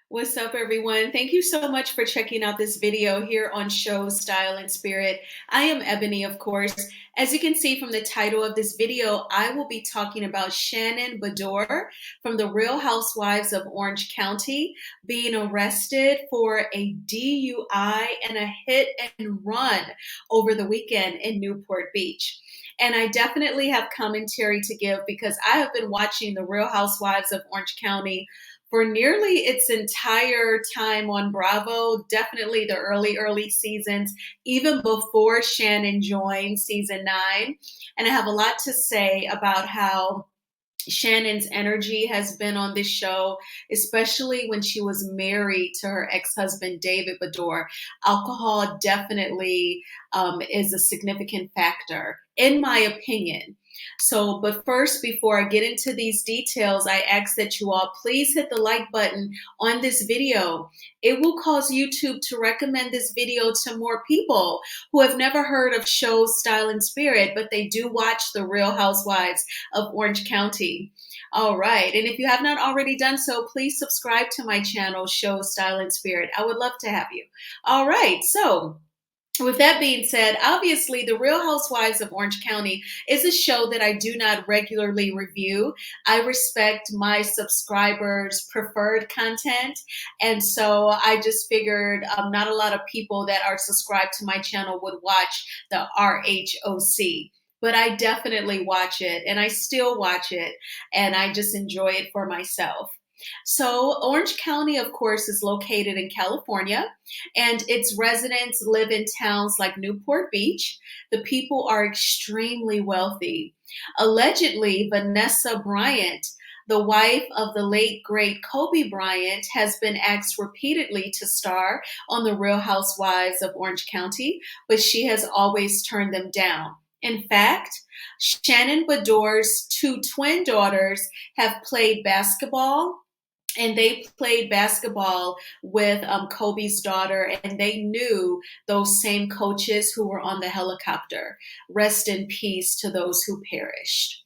What's up, everyone? Thank you so much for checking out this video here on Show Style and Spirit. I am Ebony, of course. As you can see from the title of this video, I will be talking about Shannon Beador from the Real Housewives of Orange County being arrested for a DUI and a hit and run over the weekend in Newport Beach. And I definitely have commentary to give because I have been watching the Real Housewives of Orange County for nearly its entire time on Bravo, definitely the early seasons, even before Shannon joined season 9. And I have a lot to say about how Shannon's energy has been on this show, especially when she was married to her ex-husband, David Beador. Alcohol definitely is a significant factor, in my opinion. So, but first, before I get into these details, I ask that you all please hit the like button on this video. It will cause YouTube to recommend this video to more people who have never heard of Show Style and Spirit, but they do watch The Real Housewives of Orange County. All right. And if you have not already done so, please subscribe to my channel, Show Style and Spirit. I would love to have you. All right. So, with that being said, obviously, The Real Housewives of Orange County is a show that I do not regularly review. I respect my subscribers' preferred content. And so I just figured not a lot of people that are subscribed to my channel would watch the RHOC. But I definitely watch it, and I still watch it, and I just enjoy it for myself. So, Orange County, of course, is located in California, and its residents live in towns like Newport Beach. The people are extremely wealthy. Allegedly, Vanessa Bryant, the wife of the late great Kobe Bryant, has been asked repeatedly to star on The Real Housewives of Orange County, but she has always turned them down. In fact, Shannon Beador's two twin daughters have played basketball, and they played basketball with Kobe's daughter, and they knew those same coaches who were on the helicopter. Rest in peace to those who perished.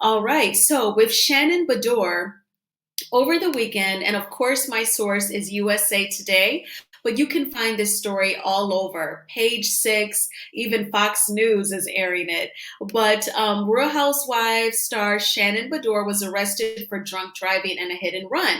All right, so with Shannon Beador, over the weekend, and of course, my source is USA Today, but you can find this story all over. Page Six, even Fox News is airing it. But Real Housewives star Shannon Beador was arrested for drunk driving and a hit and run.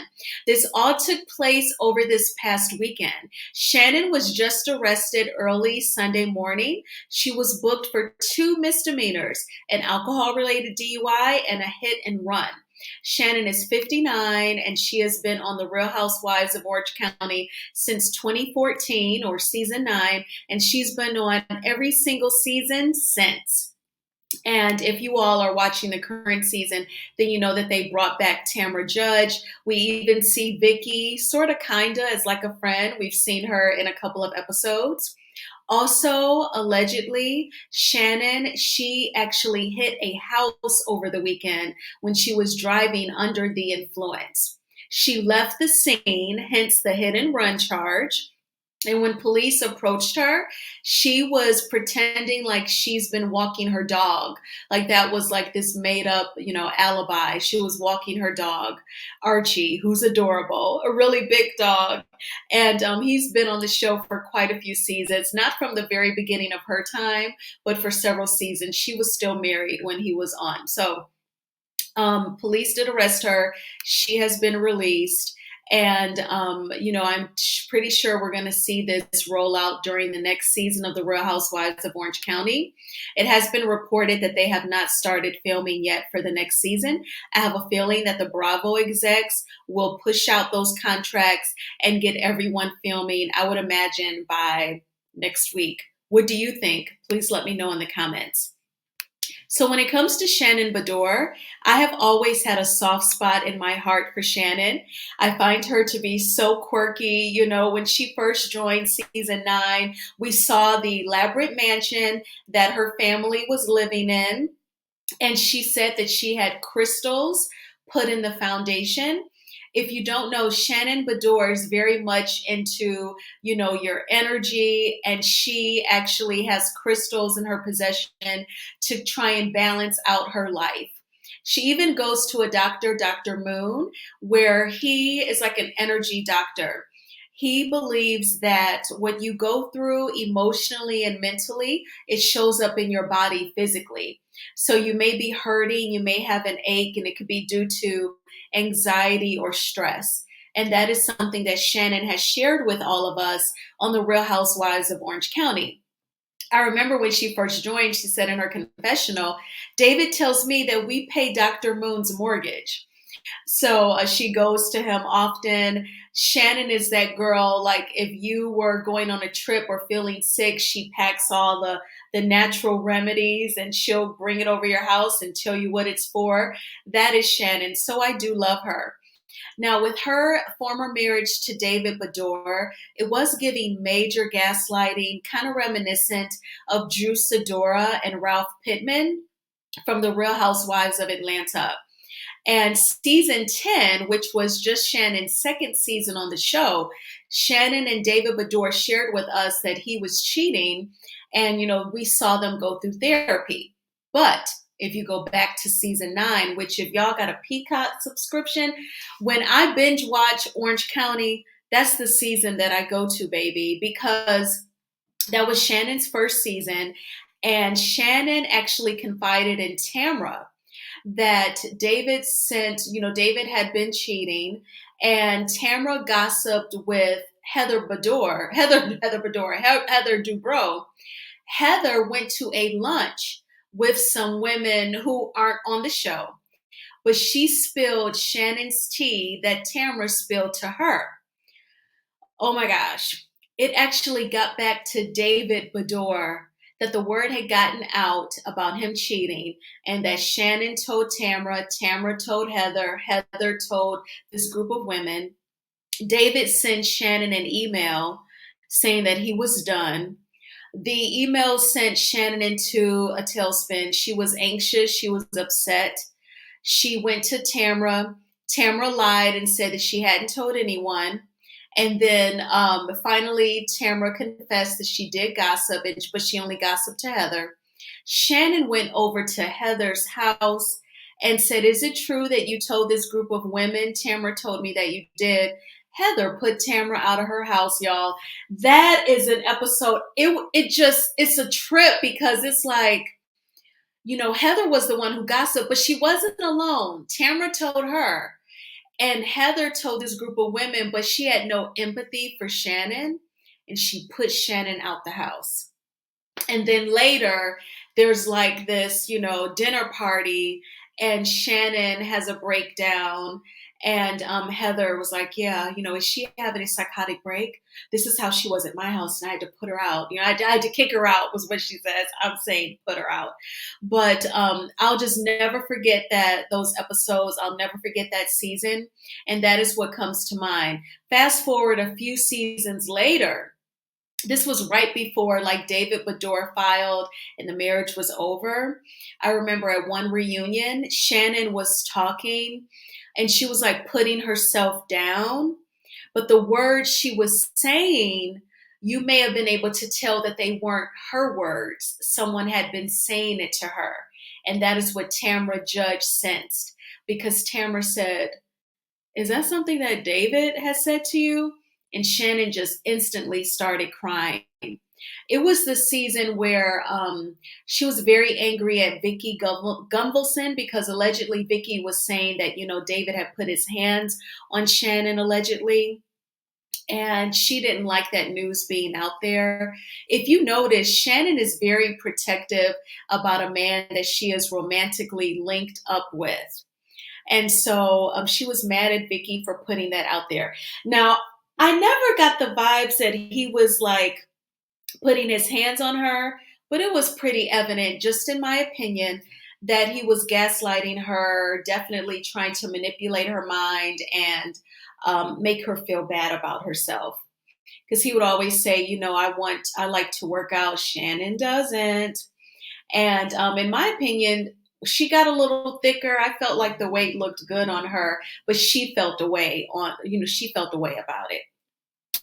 This all took place over this past weekend. Shannon was just arrested early Sunday morning. She was booked for two misdemeanors, an alcohol-related DUI and a hit and run. Shannon is 59, and she has been on The Real Housewives of Orange County since 2014, or season 9, and she's been on every single season since. And if you all are watching the current season, then you know that they brought back Tamra Judge. We even see Vicky, sort of, kind of, as like a friend. We've seen her in a couple of episodes. Also, allegedly, Shannon, she actually hit a house over the weekend when she was driving under the influence. She left the scene, hence the hit and run charge. And when police approached her, she was pretending like she's been walking her dog. Like that was like this made up, alibi. She was walking her dog, Archie, who's adorable, a really big dog. And he's been on the show for quite a few seasons, not from the very beginning of her time, but for several seasons. She was still married when he was on. So police did arrest her. She has been released. And, I'm pretty sure we're going to see this roll out during the next season of The Real Housewives of Orange County. It has been reported that they have not started filming yet for the next season. I have a feeling that the Bravo execs will push out those contracts and get everyone filming, I would imagine, by next week. What do you think? Please let me know in the comments. So when it comes to Shannon Beador, I have always had a soft spot in my heart for Shannon. I find her to be so quirky. When she first joined season 9, we saw the elaborate mansion that her family was living in. And she said that she had crystals put in the foundation. If you don't know, Shannon Beador is very much into, your energy, and she actually has crystals in her possession to try and balance out her life. She even goes to a doctor, Dr. Moon, where he is like an energy doctor. He believes that what you go through emotionally and mentally, it shows up in your body physically. So you may be hurting, you may have an ache, and it could be due to anxiety or stress. And that is something that Shannon has shared with all of us on the Real Housewives of Orange County. I remember when she first joined, she said in her confessional, David tells me that we pay Dr. Moon's mortgage. So she goes to him often. Shannon is that girl, like if you were going on a trip or feeling sick, she packs all the natural remedies and she'll bring it over your house and tell you what it's for. That is Shannon. So I do love her. Now, with her former marriage to David Beador, it was giving major gaslighting, kind of reminiscent of Drew Sidora and Ralph Pittman from the Real Housewives of Atlanta. And season 10, which was just Shannon's second season on the show, Shannon and David Beador shared with us that he was cheating. And, we saw them go through therapy. But if you go back to season 9, which if y'all got a Peacock subscription, when I binge watch Orange County, that's the season that I go to, baby, because that was Shannon's first season. And Shannon actually confided in Tamra that David had been cheating, and Tamra gossiped with Heather Dubrow. Heather went to a lunch with some women who aren't on the show, but she spilled Shannon's tea that Tamra spilled to her. Oh my gosh. It actually got back to David Beador that the word had gotten out about him cheating, and that Shannon told Tamra, Tamra told Heather, Heather told this group of women. David sent Shannon an email saying that he was done. The email sent Shannon into a tailspin. She was anxious. She was upset. She went to Tamra. Tamra lied and said that she hadn't told anyone. And then finally, Tamra confessed that she did gossip, but she only gossiped to Heather. Shannon went over to Heather's house and said, is it true that you told this group of women? Tamra told me that you did. Heather put Tamra out of her house, y'all. That is an episode. It's a trip, because it's like, Heather was the one who gossiped, but she wasn't alone. Tamra told her. And Heather told this group of women, but she had no empathy for Shannon, and she put Shannon out the house. And then later, there's like this, dinner party, and Shannon has a breakdown. And Heather was like, yeah, is she having a psychotic break? This is how she was at my house, and I had to put her out. I had to kick her out, was what she says. I'm saying put her out. But I'll just never forget those episodes. I'll never forget that season. And that is what comes to mind. Fast forward a few seasons later, this was right before like David Beador filed and the marriage was over. I remember at one reunion, Shannon was talking and she was like putting herself down. But the words she was saying, you may have been able to tell that they weren't her words. Someone had been saying it to her. And that is what Tamra Judge sensed, because Tamra said, is that something that David has said to you? And Shannon just instantly started crying. It was the season where she was very angry at Vicky Gunvalson, because allegedly Vicky was saying that, David had put his hands on Shannon allegedly. And she didn't like that news being out there. If you notice, Shannon is very protective about a man that she is romantically linked up with. And so she was mad at Vicky for putting that out there. Now, I never got the vibes that he was like putting his hands on her, but it was pretty evident, just in my opinion, that he was gaslighting her, definitely trying to manipulate her mind and make her feel bad about herself. Because he would always say, I like to work out. Shannon doesn't. And in my opinion, she got a little thicker. I felt like the weight looked good on her, but she felt the way about it.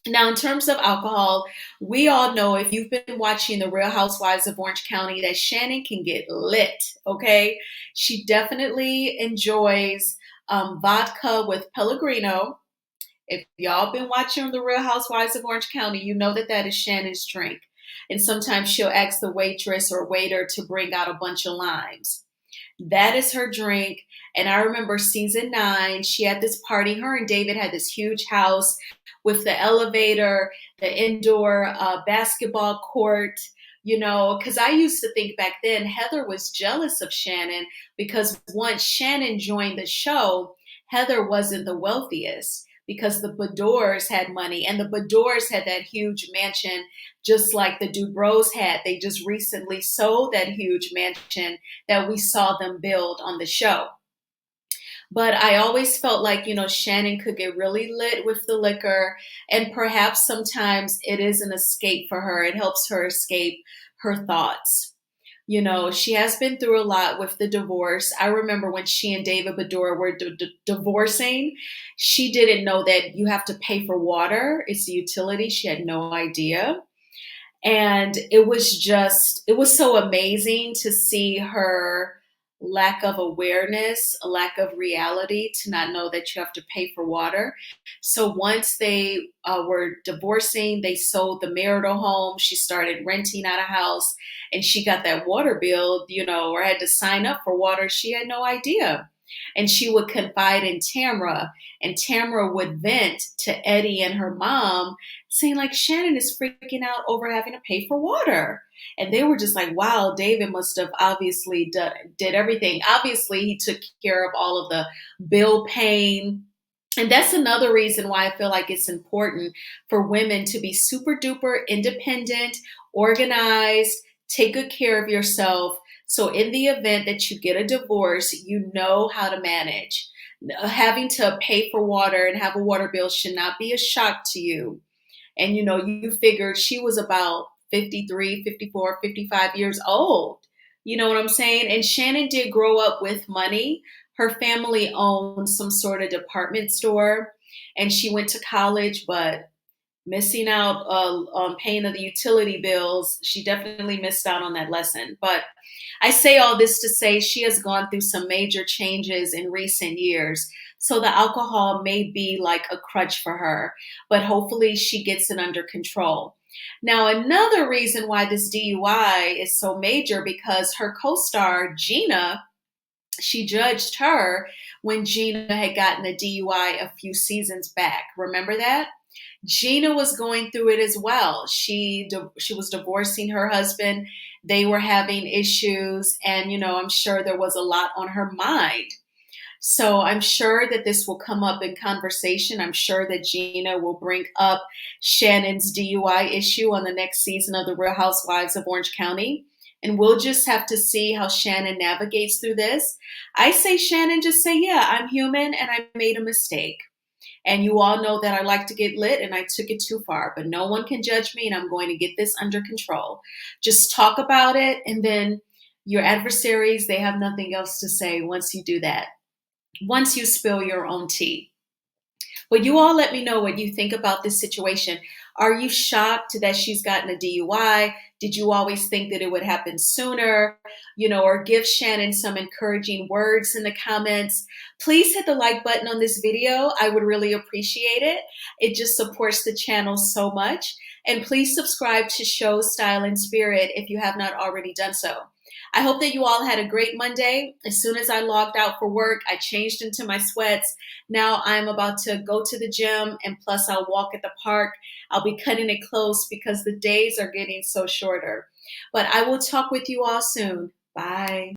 Now, in terms of alcohol, we all know if you've been watching The Real Housewives of Orange County that Shannon can get lit, okay? She definitely enjoys vodka with Pellegrino. If y'all been watching The Real Housewives of Orange County, you know that that is Shannon's drink. And sometimes she'll ask the waitress or waiter to bring out a bunch of limes. That is her drink. And I remember season 9, she had this party. Her and David had this huge house with the elevator, the indoor basketball court. Because I used to think back then Heather was jealous of Shannon because once Shannon joined the show, Heather wasn't the wealthiest because the Beadors had money and the Beadors had that huge mansion just like the Dubrows had. They just recently sold that huge mansion that we saw them build on the show. But I always felt like, Shannon could get really lit with the liquor, and perhaps sometimes it is an escape for her. It helps her escape her thoughts. She has been through a lot with the divorce. I remember when she and David Beador were divorcing, she didn't know that you have to pay for water. It's a utility. She had no idea. And it was so amazing to see her lack of awareness, a lack of reality, to not know that you have to pay for water. So once they were divorcing, they sold the marital home. She started renting out a house and she got that water bill, or had to sign up for water. She had no idea. And she would confide in Tamra, and Tamra would vent to Eddie and her mom, saying like Shannon is freaking out over having to pay for water. And they were just like, wow, David must have obviously did everything. Obviously, he took care of all of the bill paying. And that's another reason why I feel like it's important for women to be super duper independent, organized, take good care of yourself. So in the event that you get a divorce, you know how to manage. Having to pay for water and have a water bill should not be a shock to you. And you figured she was about 53, 54, 55 years old. You know what I'm saying? And Shannon did grow up with money. Her family owned some sort of department store and she went to college, but missing out on paying of the utility bills, she definitely missed out on that lesson. But I say all this to say she has gone through some major changes in recent years. So the alcohol may be like a crutch for her, but hopefully she gets it under control. Now, another reason why this DUI is so major because her co-star Gina, she judged her when Gina had gotten a DUI a few seasons back. Remember that? Gina was going through it as well. She was divorcing her husband. They were having issues, and I'm sure there was a lot on her mind. So I'm sure that this will come up in conversation. I'm sure that Gina will bring up Shannon's DUI issue on the next season of The Real Housewives of Orange County. And we'll just have to see how Shannon navigates through this. I say, Shannon, just say, yeah, I'm human and I made a mistake. And you all know that I like to get lit and I took it too far, but no one can judge me and I'm going to get this under control. Just talk about it, and then your adversaries, they have nothing else to say once you do that, once you spill your own tea. But you all let me know what you think about this situation. Are you shocked that she's gotten a DUI? Did you always think that it would happen sooner? Or give Shannon some encouraging words in the comments. Please hit the like button on this video. I would really appreciate it. It just supports the channel so much. And please subscribe to Show Style and Spirit if you have not already done so. I hope that you all had a great Monday. As soon as I logged out for work, I changed into my sweats. Now I'm about to go to the gym, and plus I'll walk at the park. I'll be cutting it close because the days are getting so shorter. But I will talk with you all soon. Bye.